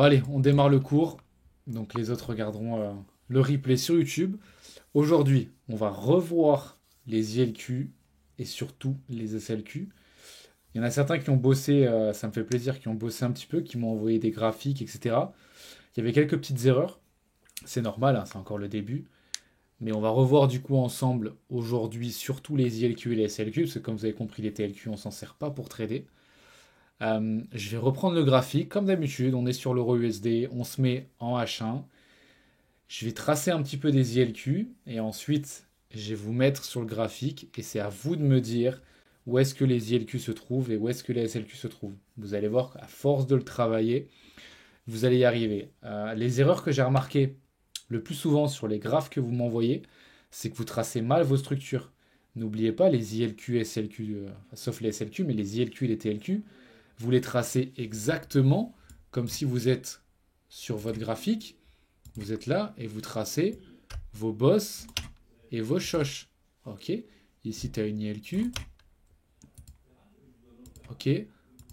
Bon, allez, on démarre le cours. Donc les autres regarderont le replay sur YouTube. Aujourd'hui, on va revoir les ILQ et surtout les SLQ. Il y en a certains qui ont bossé, ça me fait plaisir, qui ont bossé un petit peu, qui m'ont envoyé des graphiques, etc. Il y avait quelques petites erreurs. C'est normal, hein, c'est encore le début. Mais on va revoir du coup ensemble aujourd'hui surtout les ILQ et les SLQ, parce que comme vous avez compris, les TLQ, on s'en sert pas pour trader. Je vais reprendre le graphique, comme d'habitude, on est sur l'euro USD, on se met en H1. Je vais tracer un petit peu des ILQ, et ensuite, je vais vous mettre sur le graphique, et c'est à vous de me dire où est-ce que les ILQ se trouvent et où est-ce que les SLQ se trouvent. Vous allez voir qu'à force de le travailler, vous allez y arriver. Les erreurs que j'ai remarquées le plus souvent sur les graphes que vous m'envoyez, c'est que vous tracez mal vos structures. N'oubliez pas les ILQ, SLQ, sauf les SLQ, mais les ILQ et les TLQ, vous les tracez exactement comme si vous êtes sur votre graphique. Vous êtes là et vous tracez vos bosses et vos choches. Ok. Ici, tu as une ILQ. Ok.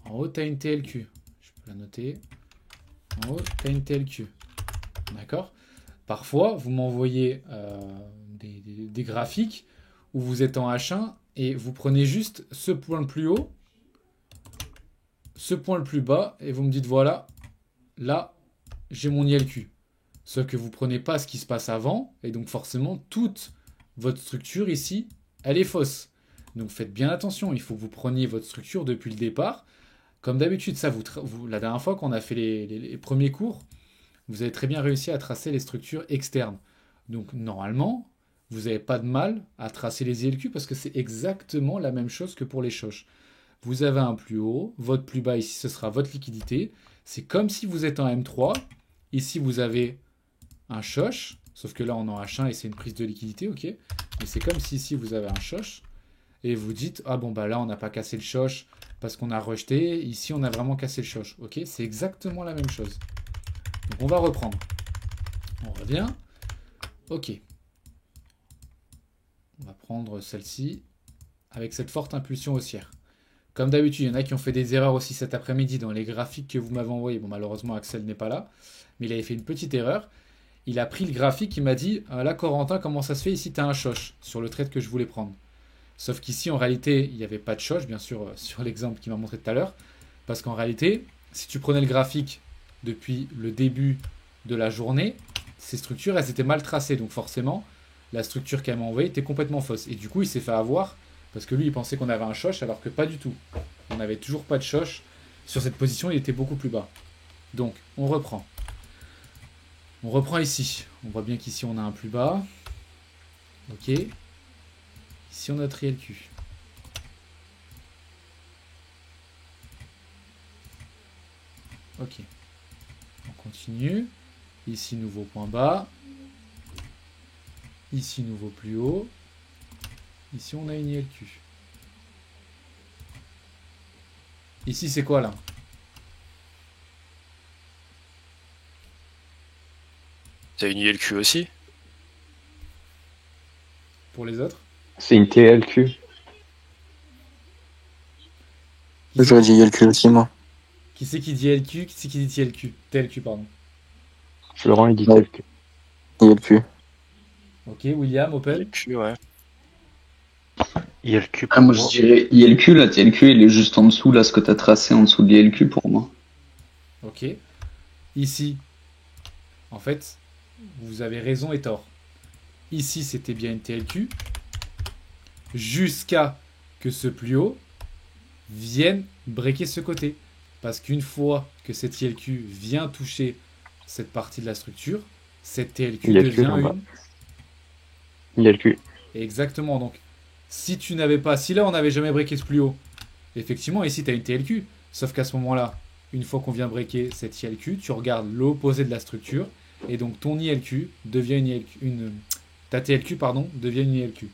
En haut, tu as une TLQ. Je peux la noter. En haut, tu as une TLQ. D'accord. Parfois, vous m'envoyez des graphiques où vous êtes en H1 et vous prenez juste ce point le plus haut, ce point le plus bas, et vous me dites voilà, là, j'ai mon ILQ. Sauf que vous ne prenez pas ce qui se passe avant, et donc forcément, toute votre structure ici, elle est fausse. Donc faites bien attention, il faut que vous preniez votre structure depuis le départ. Comme d'habitude, ça, la dernière fois qu'on a fait les premiers cours, vous avez très bien réussi à tracer les structures externes. Donc normalement, vous n'avez pas de mal à tracer les ILQ parce que c'est exactement la même chose que pour les choches. Vous avez un plus haut, votre plus bas ici, ce sera votre liquidité. C'est comme si vous êtes en M3. Ici, vous avez un choche, sauf que là, on est en H1 et c'est une prise de liquidité, ok. Mais c'est comme si ici, vous avez un choche et vous dites, ah bon, bah là, on n'a pas cassé le choche parce qu'on a rejeté. Ici, on a vraiment cassé le choche, ok. C'est exactement la même chose. Donc, on va reprendre. On revient. Ok. On va prendre celle-ci avec cette forte impulsion haussière. Comme d'habitude, il y en a qui ont fait des erreurs aussi cet après-midi dans les graphiques que vous m'avez envoyés. Bon, malheureusement, Axel n'est pas là, mais il avait fait une petite erreur. Il a pris le graphique, il m'a dit là, Corentin, comment ça se fait ici, tu as un choche sur le trade que je voulais prendre. Sauf qu'ici, en réalité, il n'y avait pas de choche, bien sûr, sur l'exemple qu'il m'a montré tout à l'heure. Parce qu'en réalité, si tu prenais le graphique depuis le début de la journée, ces structures, elles étaient mal tracées. Donc forcément, la structure qu'elle m'a envoyée était complètement fausse. Et du coup, il s'est fait avoir parce que lui, il pensait qu'on avait un choche alors que pas du tout. On n'avait toujours pas de choche. Sur cette position, il était beaucoup plus bas. Donc, on reprend. On reprend ici. On voit bien qu'ici, on a un plus bas. Ok. Ici, on a trié le cul. Ok. On continue. Ici, nouveau point bas. Ici, nouveau plus haut. Ici, on a une ILQ. Ici, c'est quoi, là? T'as une ILQ aussi? Pour les autres? C'est une TLQ. J'aurais dit ILQ aussi, moi. Qui c'est qui dit LQ? Qui c'est qui dit TLQ? TLQ, pardon. Florent, il dit Ouais. TLQ. ILQ. Ok, William, Opel. ILQ, ouais. ILQ Ah, pour moi, moi. je dirais ILQ. La TLQ, elle est juste en dessous, là, ce que tu as tracé en dessous de l'ILQ pour moi. Ok. Ici, en fait, vous avez raison et tort. Ici, c'était bien une TLQ. Jusqu'à que ce plus haut vienne breaker ce côté. Parce qu'une fois que cette TLQ vient toucher cette partie de la structure, cette TLQ ILQ devient là-bas. une. ILQ. Exactement. Donc, si tu n'avais pas, si là on n'avait jamais breaké ce plus haut, effectivement, ici tu as une TLQ. Sauf qu'à ce moment-là, une fois qu'on vient breaker cette ILQ, tu regardes l'opposé de la structure. Et donc ton ILQ devient une ILQ. Ta TLQ, pardon, devient une ILQ.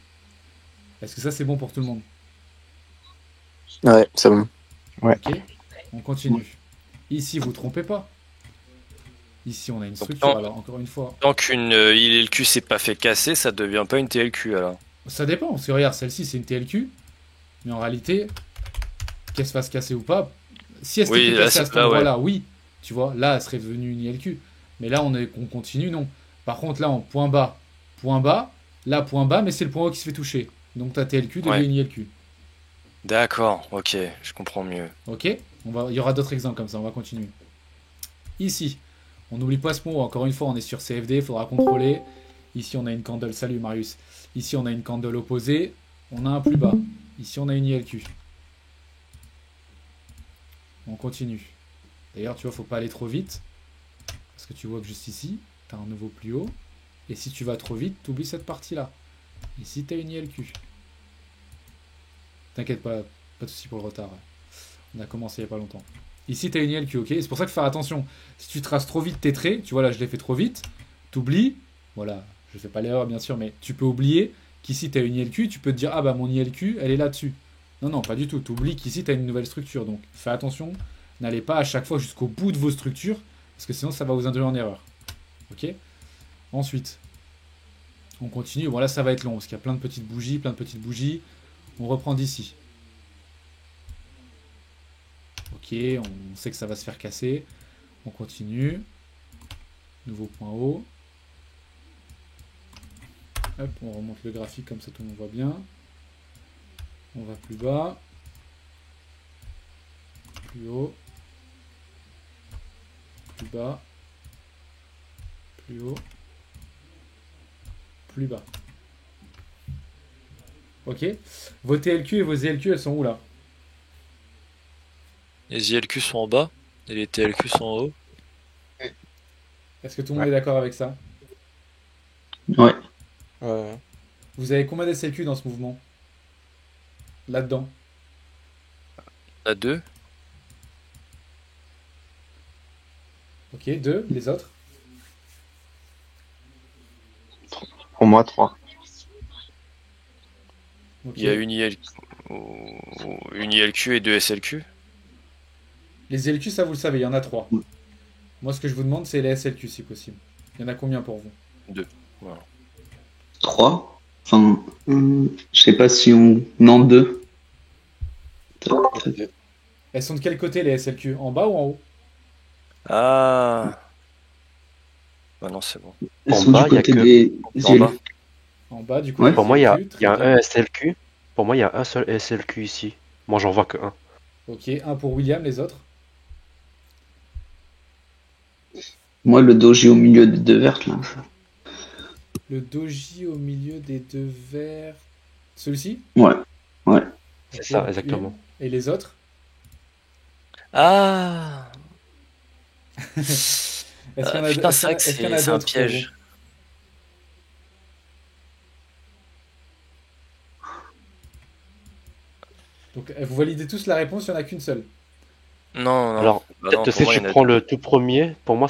Est-ce que ça c'est bon pour tout le monde? Ouais, c'est bon. Ouais. Ok. On continue. Ici, vous ne trompez pas. Ici, on a une structure. Non. Alors, encore une fois, Tant qu'une ILQ s'est pas fait casser, ça devient pas une TLQ alors. ça dépend. Parce que regarde, celle-ci, c'est une TLQ. Mais en réalité, qu'elle se fasse casser ou pas, si elle s'était Oui, fait là, casser à c'est cet là, ouais. endroit-là, oui, Tu vois, là, elle serait devenue une ILQ. Mais là, on continue, non. Par contre, là, en point bas, là, point bas, mais c'est le point haut qui se fait toucher. Donc ta TLQ devient Ouais. une ILQ. D'accord, ok, je comprends mieux. Ok? Il y aura d'autres exemples comme ça, on va continuer. Ici, on n'oublie pas ce mot, encore une fois, on est sur CFD, il faudra contrôler. Ici, on a une candle, salut Marius. Ici, on a une candle opposée, on a un plus bas. Ici, on a une ILQ. On continue. D'ailleurs, tu vois, faut pas aller trop vite. Parce que tu vois que juste ici, tu as un nouveau plus haut. Et si tu vas trop vite, tu oublies cette partie-là. Ici, tu as une ILQ. T'inquiète pas, pas de soucis pour le retard. On a commencé il n'y a pas longtemps. Ici, tu as une ILQ, ok? C'est pour ça qu'il faut faire attention. Si tu traces trop vite tes traits, tu vois là, je l'ai fait trop vite, t'oublies. Voilà, je fais pas l'erreur bien sûr, mais tu peux oublier qu'ici, tu as une ILQ. Tu peux te dire, ah bah mon ILQ, elle est là-dessus. Non, non, pas du tout. Tu oublies qu'ici, tu as une nouvelle structure. Donc, fais attention. N'allez pas à chaque fois jusqu'au bout de vos structures, parce que sinon, ça va vous induire en erreur. Ok? Ensuite, on continue. Bon, là, ça va être long, parce qu'il y a plein de petites bougies. On reprend d'ici. Ok, on sait que ça va se faire casser. On continue. Nouveau point haut. Hop, on remonte le graphique comme ça tout le monde voit bien. On va plus bas. Plus haut. Plus bas. Plus haut. Plus bas. Ok. Vos TLQ et vos ZLQ, elles sont où là? Les ILQ sont en bas et les TLQ sont en haut. Est-ce que tout le monde est d'accord avec ça? Ouais. Vous avez combien d'SLQ dans ce mouvement? Là-dedans? On a 2. Ok, deux. Les autres? Pour moi, 3. Ok. Il y a une ILQ et 2 SLQ. Les LQ, ça vous le savez, il y en a 3. Moi, ce que je vous demande, c'est les SLQ si possible. Il y en a combien pour vous? 2. Voilà. 3. Enfin, je sais pas si on... Non, 2. Elles sont de quel côté les SLQ? En bas ou en haut? Ah. Bah non, c'est bon. Elles En sont bas, du il y a côté que- des En bas. En bas, du coup. Ouais. les Pour moi, il y a, SLQ, il y a très bien. un SLQ. Pour moi, il y a un seul SLQ ici. Moi, j'en vois que un. Ok, un pour William, les autres? Moi, le doji au milieu des deux vertes, là. Le doji au milieu des deux verts. Celui-ci? Ouais. C'est Ok, ça, donc exactement. une. Et les autres? Ah. Est-ce qu'il y en a, Putain, est-ce c'est qu'il y en a- vrai que est-ce qu'il y en a c'est un d'autres pour piège. vous? Donc, vous validez tous la réponse, il n'y en a qu'une seule. Non, non. Alors, Bah non, peut-être pour si moi, tu il y en a prends deux. le tout premier, pour moi,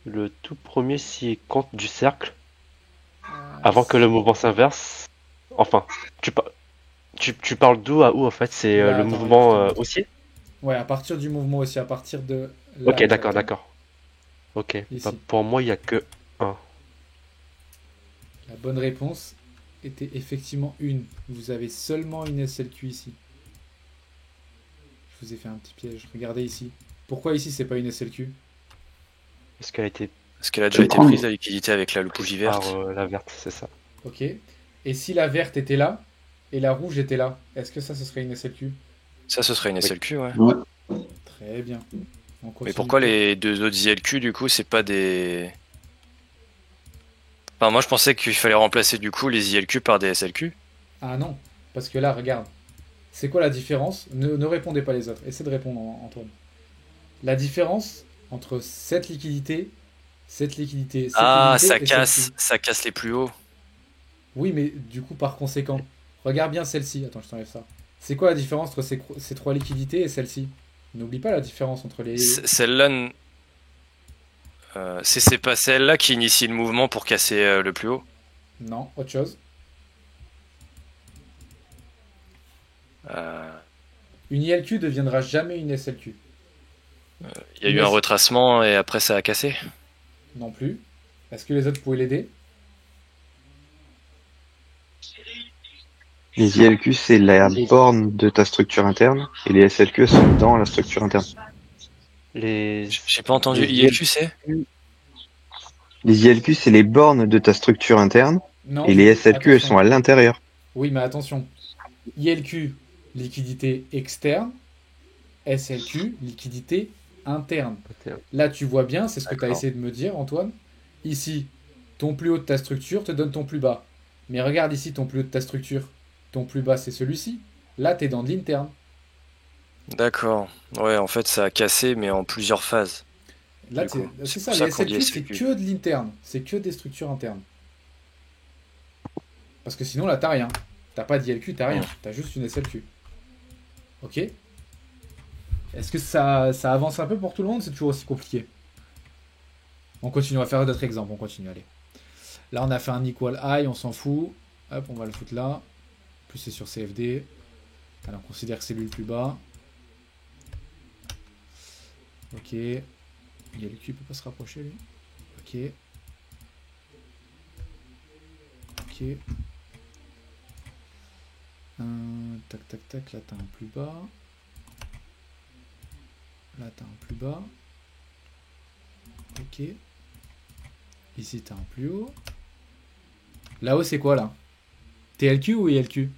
le tout premier, s'il compte du cercle, avant que le mouvement s'inverse. Enfin, tu parles d'où à où en fait? C'est Là, le attends, mouvement attends. haussier? Ouais, à partir du mouvement aussi, à partir de là. Ok, d'accord, exactement. d'accord. Ok. Ici. Bah, pour moi, il n'y a que un. La bonne réponse était effectivement une. Vous avez seulement une SLQ ici. Je vous ai fait un petit piège. Regardez ici. Pourquoi ici c'est pas une SLQ? Parce qu'elle a été Parce qu'elle a Je déjà été prends. prise, la liquidité, avec la bougie par verte. la verte, c'est ça. Ok. Et si la verte était là et la rouge était là, est-ce que ça ce serait une SLQ? Ça, ce serait une Oui. SLQ, ouais. Très bien. On Mais continue. pourquoi les deux autres ILQ, du coup, c'est pas des... Enfin, moi, je pensais qu'il fallait remplacer, du coup, les ILQ par des SLQ. Ah non, parce que là, regarde. C'est quoi la différence? Ne répondez pas les autres. Essayez de répondre, Antoine. La différence entre cette liquidité, cette liquidité, cette Ah, liquidité et celle-ci. ça casse les plus hauts. Oui, mais du coup, par conséquent, regarde bien celle-ci. Attends, je t'enlève ça. C'est quoi la différence entre ces trois liquidités et celle-ci? N'oublie pas la différence entre les... Celle-là... c'est pas celle-là qui initie le mouvement pour casser le plus haut. Non, autre chose. Euh, Une ILQ deviendra jamais une SLQ. Il y a eu un retracement et après ça a cassé. Non plus. Est-ce que les autres pouvaient l'aider? Les ILQ, c'est la borne de ta structure interne, et les SLQ sont dans la structure interne. Les... J'ai pas entendu. les ILQ, c'est? Les ILQ, c'est les bornes de ta structure interne, Non, et les SLQ, elles sont à l'intérieur. Oui, mais attention. ILQ, liquidité externe. SLQ, liquidité interne. Là, tu vois bien, c'est ce que tu as D'accord. essayé de me dire, Antoine. Ici, ton plus haut de ta structure te donne ton plus bas. Mais regarde ici ton plus haut de ta structure. Ton plus bas, c'est celui-ci. Là, tu es dans de l'interne. D'accord. Ouais, en fait, ça a cassé, mais en plusieurs phases. Là, Du coup, c'est c'est ça, pour les ça qu'on dit SLQ, c'est SLQ. que de l'interne. C'est que des structures internes. Parce que sinon, là, t'as rien. T'as pas d'ILQ, t'as rien. T'as juste une SLQ. Ok? Est-ce que ça avance un peu pour tout le monde? C'est toujours aussi compliqué. On continue, on va faire d'autres exemples. On continue, allez. Là, on a fait un equal high, on s'en fout. Hop, on va le foutre là. Plus c'est sur CFD. Alors, on considère que c'est lui le plus bas. Ok. ILQ peut pas se rapprocher, lui. Ok. Ok. Tac, tac, tac. Là, t'as un plus bas. Là, t'as un plus bas. Ok. Ici, t'as un plus haut. Là-haut, c'est quoi, là? TLQ ou ILQ?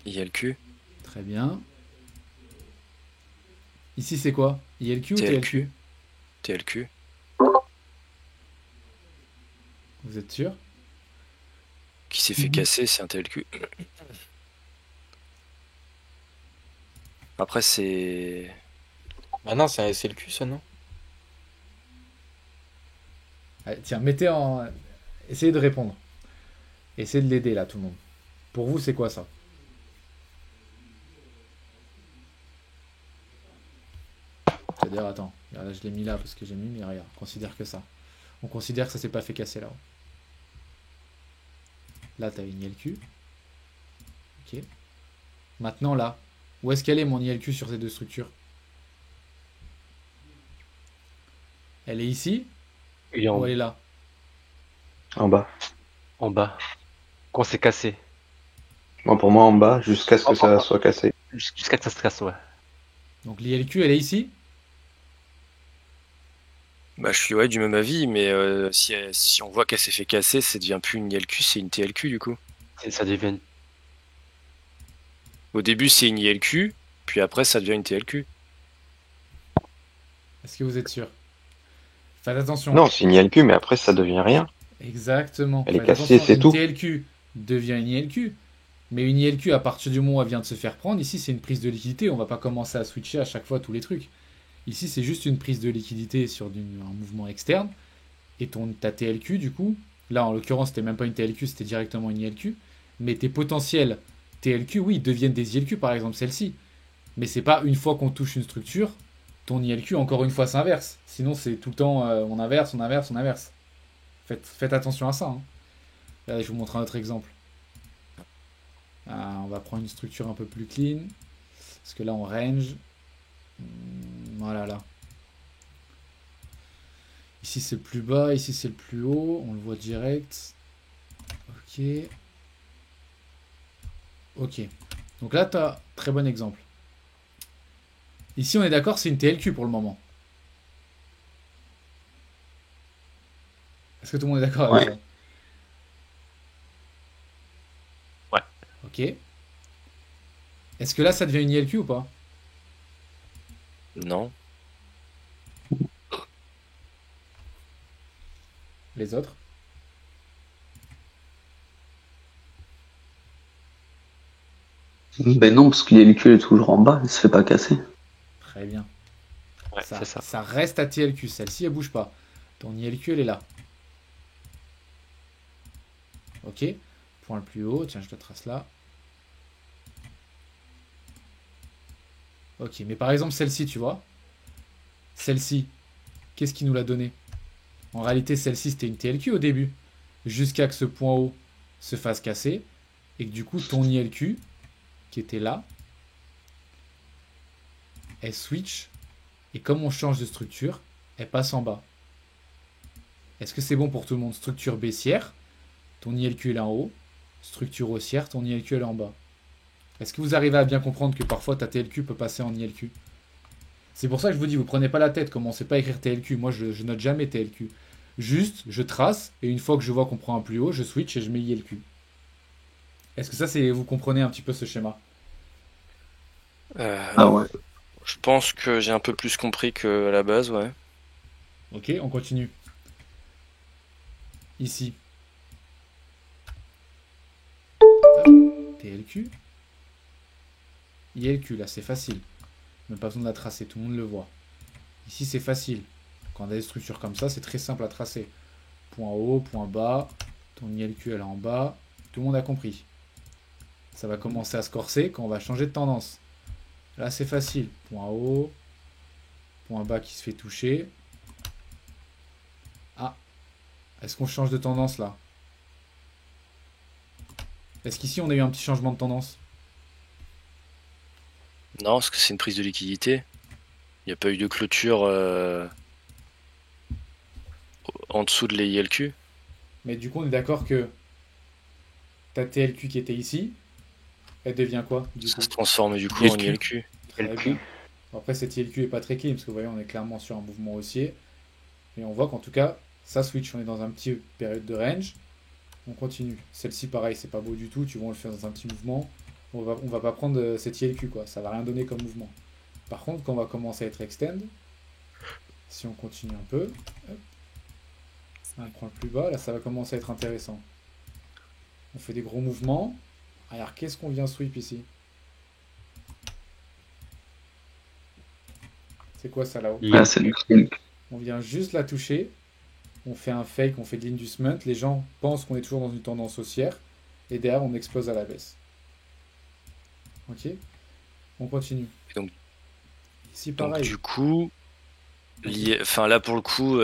ILQ, Très bien. Ici, c'est quoi? ILQ ou TLQ? TLQ. Vous êtes sûr? Qui s'est fait casser, c'est un TLQ. Après, c'est... Bah non, c'est un SLQ, ça, non? Allez, tiens, mettez en... Essayez de répondre. Essayez de l'aider, là, tout le monde. Pour vous, c'est quoi, ça? C'est-à-dire, attends. Là, je l'ai mis là parce que j'ai mis, mais regarde. On considère que ça. On considère que ça s'est pas fait casser, là-haut. Là, t'as une ILQ. Ok. Maintenant, là. Où est-ce qu'elle est, mon ILQ, sur ces deux structures? Elle est ici Et ou elle est là? En bas. en bas. Quand c'est cassé. Bon, pour moi, en bas, jusqu'à ce que ça soit cassé. Jusqu'à que ça se casse, ouais. Donc l'ILQ, elle est ici? Bah, je suis du même avis, mais si on voit qu'elle s'est fait casser, ça devient plus une ILQ, c'est une TLQ, du coup. Ça devient... Au début, c'est une ILQ, puis après, ça devient une TLQ. Est-ce que vous êtes sûr? Faites attention. Non, c'est une ILQ, mais après, ça devient rien. Exactement. Elle est Faites cassée, attention, c'est une tout. TLQ devient une ILQ. Mais une ILQ, à partir du moment où elle vient de se faire prendre, ici, c'est une prise de liquidité. On va pas commencer à switcher à chaque fois tous les trucs. Ici, c'est juste une prise de liquidité sur un mouvement externe. Et ta TLQ, du coup, là, en l'occurrence, c'était même pas une TLQ, c'était directement une ILQ. Mais tes potentiels TLQ, oui, deviennent des ILQ, par exemple celle-ci. Mais c'est pas une fois qu'on touche une structure, ton ILQ, encore une fois, s'inverse. Sinon, c'est tout le temps, on inverse, on inverse, on inverse. Faites attention à ça. Hein. Là, je vous montre un autre exemple. On va prendre une structure un peu plus clean. Parce que là, on range. Voilà, là. Ici, c'est le plus bas. Ici, c'est le plus haut. On le voit direct. Ok. Ok. Donc là, tu as très bon exemple. Ici, on est d'accord, c'est une TLQ pour le moment. Est-ce que tout le monde est d'accord avec ça? Ouais. Ok. Est-ce que là, ça devient une ILQ ou pas? Non. Les autres? Ben non, parce que l'ILQ est toujours en bas, elle se fait pas casser. Très bien. Ouais, c'est ça. Ça reste à TLQ. Celle-ci, elle bouge pas. Ton ILQ, elle est là. Ok. Point le plus haut. Tiens, je le trace là. Ok. Mais par exemple, celle-ci, tu vois. Celle-ci. Qu'est-ce qui nous l'a donné? En réalité, celle-ci, c'était une TLQ au début. Jusqu'à que ce point haut se fasse casser. Et que du coup, ton ILQ, qui était là, elle switch. Et comme on change de structure, elle passe en bas. Est-ce que c'est bon pour tout le monde? Structure baissière, ton ILQ est là en haut. Structure haussière, ton ILQ est là en bas. Est-ce que vous arrivez à bien comprendre que parfois ta TLQ peut passer en ILQ? C'est pour ça que je vous dis, vous prenez pas la tête, commencez pas à écrire TLQ. Moi, je note jamais TLQ. Juste, je trace, et une fois que je vois qu'on prend un plus haut, je switch et je mets ILQ. Est-ce que ça, c'est, vous comprenez un petit peu ce schéma? Ah ouais. Je pense que j'ai un peu plus compris qu'à la base, ouais. Ok, on continue. Ici. TLQ. ILQ, là, c'est facile. Même pas besoin de la tracer, tout le monde le voit. Ici, c'est facile. Quand on a des structures comme ça, c'est très simple à tracer. Point haut, point bas. Ton ILQ, elle est en bas. Tout le monde a compris. Ça va commencer à se corser quand on va changer de tendance. Là, c'est facile. Point haut. Point bas qui se fait toucher. Ah. Est-ce qu'on change de tendance là? Est-ce qu'ici, on a eu un petit changement de tendance? Non, parce que c'est une prise de liquidité. Il n'y a pas eu de clôture en dessous de l'ILQ. Mais du coup, on est d'accord que ta TLQ qui était ici, elle devient quoi du Ça coup? se transforme du coup en ILQ. ILQ. Très bien. Après, cette ILQ est pas très clean, parce que vous voyez, on est clairement sur un mouvement haussier. Et on voit qu'en tout cas, ça switch. On est dans un petit période de range. On continue. Celle-ci, pareil, c'est pas beau du tout. Tu vois, on le fait dans un petit mouvement. On va pas prendre cette ILQ, quoi. Ça va rien donner comme mouvement. Par contre, quand on va commencer à être extend, si on continue un peu, hop, on prend le plus bas, là, ça va commencer à être intéressant. On fait des gros mouvements. Alors, qu'est-ce qu'on vient sweep ici? C'est quoi ça là-haut? Là, c'est le TLQ. On vient juste la toucher. On fait un fake, on fait de l'inducement. Les gens pensent qu'on est toujours dans une tendance haussière. Et derrière, on explose à la baisse. Ok? On continue. Donc- Ici, Donc pareil. du coup, enfin là pour le coup,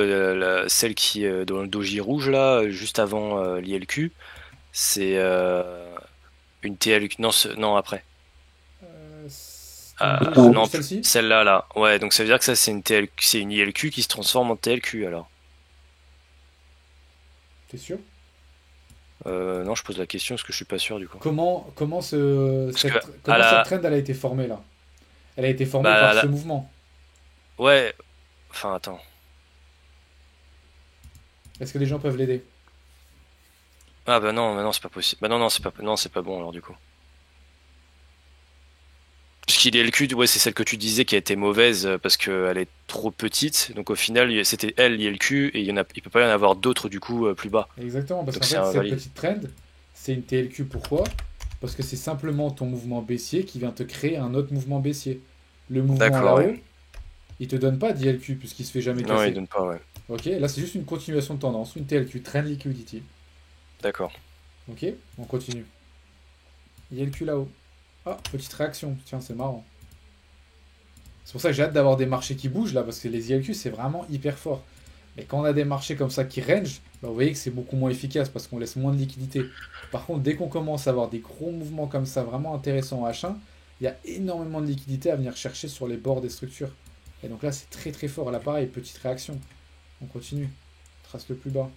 celle qui est dans le doji rouge là, juste avant l'ILQ, c'est une TLQ. Non, non après. Non, Celle-ci? celle-là là. Ouais, donc ça veut dire que ça c'est une TLQ, c'est une ILQ qui se transforme en TLQ alors. T'es sûr? Non, je pose la question parce que je suis pas sûr du coup. Comment que cette à la- trend elle a été formée là? Elle a été formée Bah, par la- ce mouvement. Ouais, enfin attends. Est-ce que les gens peuvent l'aider? Ah bah non, c'est pas possible. Bah non, c'est pas bon alors du coup. Puisqu'il est LQ, ouais, c'est celle que tu disais qui a été mauvaise parce qu'elle est trop petite. Donc au final, c'était elle, l'ILQ, et il peut pas y en avoir d'autres du coup plus bas. Exactement, parce Donc qu'en c'est fait, cette invalide. petite trend, c'est une TLQ. Pourquoi? Parce que c'est simplement ton mouvement baissier qui vient te créer un autre mouvement baissier. Le mouvement D'accord, là-haut, ouais. il te donne pas d'ILQ puisqu'il se fait jamais Non, casser. il donne pas, ouais. Ok, là c'est juste une continuation de tendance, une TLQ, Trend Liquidity. D'accord. Ok, on continue. ILQ là-haut. Ah, petite réaction, tiens, c'est marrant. C'est pour ça que j'ai hâte d'avoir des marchés qui bougent là, parce que les ILQ c'est vraiment hyper fort. Mais quand on a des marchés comme ça qui range, bah, vous voyez que c'est beaucoup moins efficace parce qu'on laisse moins de liquidité. Par contre, dès qu'on commence à avoir des gros mouvements comme ça, vraiment intéressants en H1, il y a énormément de liquidité à venir chercher sur les bords des structures. Et donc là, c'est très très fort. Là, pareil, petite réaction. On continue. Trace le plus bas.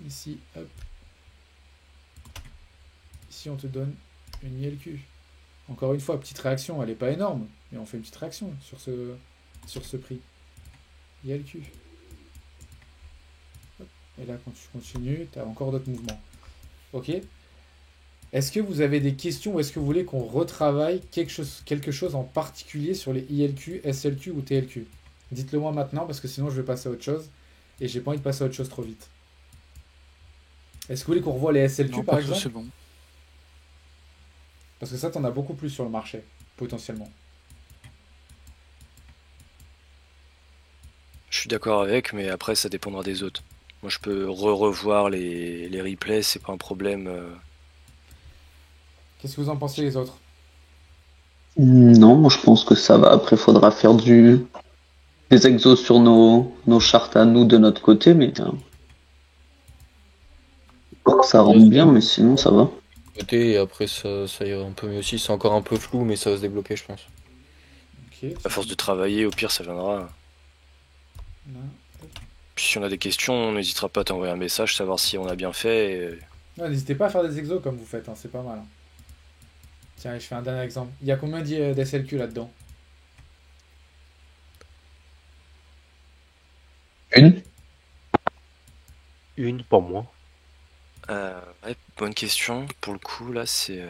Ici, hop. Ici, on te donne une ILQ. Encore une fois, petite réaction, elle n'est pas énorme, mais on fait une petite réaction sur ce prix. ILQ. Hop. Et là, quand tu continues, tu as encore d'autres mouvements. Ok. Est-ce que vous avez des questions ou est-ce que vous voulez qu'on retravaille quelque chose en particulier sur les ILQ, SLQ ou TLQ? Dites-le moi maintenant parce que sinon je vais passer à autre chose et j'ai pas envie de passer à autre chose trop vite. Est-ce que vous voulez qu'on revoie les SLQ Non, par pas trop, exemple? c'est bon. Parce que ça, t'en as beaucoup plus sur le marché, potentiellement. Je suis d'accord avec, mais après ça dépendra des autres. Moi je peux revoir les replays, c'est pas un problème. Qu'est-ce que vous en pensez les autres? Non, moi je pense que ça va. Après, faudra faire des exos sur nos charts à nous de notre côté, mais pour que ça rentre bien, mais sinon ça va. Côté, et après ça ira un peu mieux aussi. C'est encore un peu flou, mais ça va se débloquer, je pense. Ok. À force de travailler, au pire ça viendra. Là. Puis si on a des questions, on n'hésitera pas à t'envoyer un message, savoir si on a bien fait. Ouais, n'hésitez pas à faire des exos comme vous faites, hein, c'est pas mal. Hein. Tiens, je fais un dernier exemple. Il y a combien d'SLQ là-dedans? Une. Une pour moi. Ouais, bonne question. Pour le coup, là, c'est.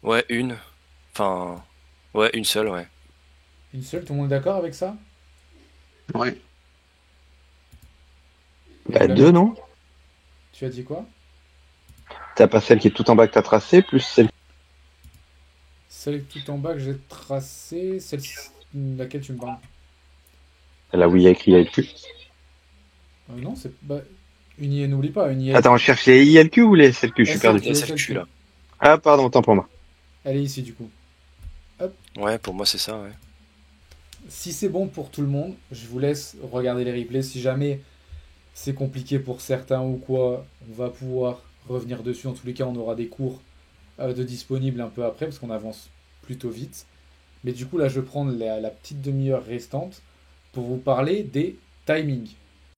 Ouais, une. Enfin. Ouais, une seule, ouais. Une seule, tout le monde est d'accord avec ça? Ouais. Bah, Nicolas, 2, non? tu as dit quoi? T'as pas celle qui est tout en bas que t'as tracée, plus celle. Celle tout en bas que j'ai tracée, celle laquelle tu me parles? Là où il y a écrit ILQ. Non, c'est bah, une IL, n'oublie pas, une IL. Attends, on cherche les ILQ ou les SLQ? Je suis perdu. SLQ, Les SLQ, SLQ. là. Ah, pardon, autant pour moi. Elle est ici du coup. Ouais, pour moi, c'est ça, ouais. Si c'est bon pour tout le monde, je vous laisse regarder les replays. Si jamais c'est compliqué pour certains ou quoi, on va pouvoir revenir dessus. En tous les cas, on aura des cours de disponibles un peu après parce qu'on avance plutôt vite. Mais du coup, là, je vais prendre la petite demi-heure restante pour vous parler des timings.